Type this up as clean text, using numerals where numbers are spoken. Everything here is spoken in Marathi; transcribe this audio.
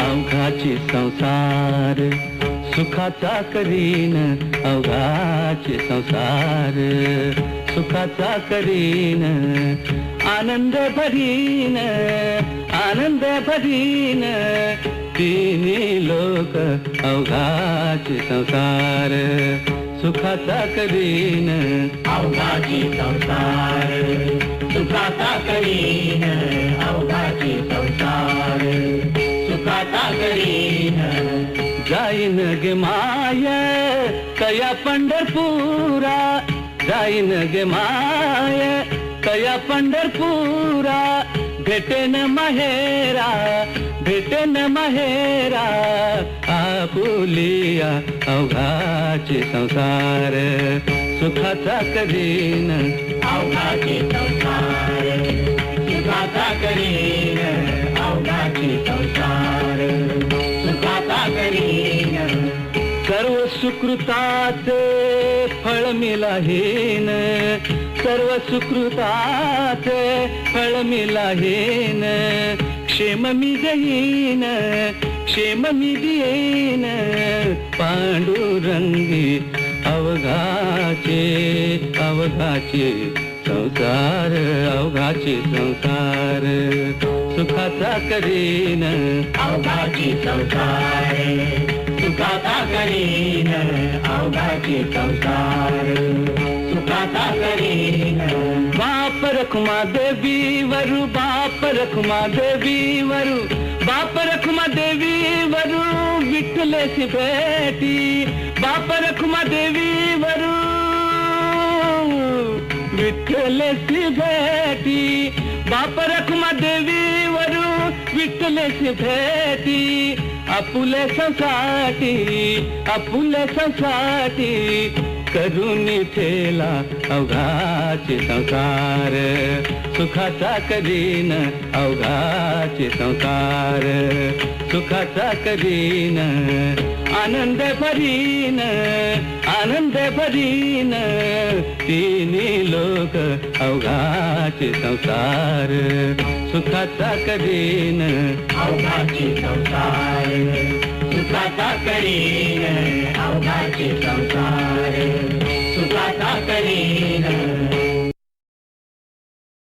अवघाचे संसार सुखाचा करीन, अवघाचे संसार सुखाचा करीन, आनंद भरीन, आनंद भरीन, तिन्ही लोक अवघाचे संसार सुखाचा करीन, अवघाचे संसार सुखाचा करीन, अवघाचे संसार सुखाचा करीन. जाईन गे माय कया पंढरपुरा, जाईन गे माय कया पंढरपुरा, भेटेन माहेरा, भेटेन माहेरा, आपुलिया अवघाचे संसार सुखाचा करीन, अवघाचे संसार सुखाचा करीन, अवघाचे संसार सुखाचा करीन. सर्व सुकृताचे फळ मिलाहीन, सर्व सुकृताचे फळ मिलाहीन, क्षेम मी देईन, क्षेम मी देईन, पांडुरंगी अवघाचे, अवघाचे संसार, अवघाचे संसार सुखाचा करीन, अवघाचे संसार सुखाचा करीन, अवघाचे संसार सुखाचा करीन. बाप रखुमा देवी वरु, बाप रखुमा देवी वरु, बाप रखुमा देवी वरु, विठ्ठलेची भेटी, बाप रखुमा देवी वरु, विठ्ठलेची भेटी, बाप रखुमा देवी वरु, विठ्ठलेची भेटी, आपुले संसाठी, आपुले संसाठी, करून ठेला अवघाचे संसार सुखाचा करीन, अवघाचे संसार सुखाचा करीन, आनंद भरीन, आनंद भरीन, तिन्ही लोक अवघाचे संसार सुखाचा करीन, अवघाचे संसार सुखाचा करीन, अवघाचे संसार सुखाचा करीन.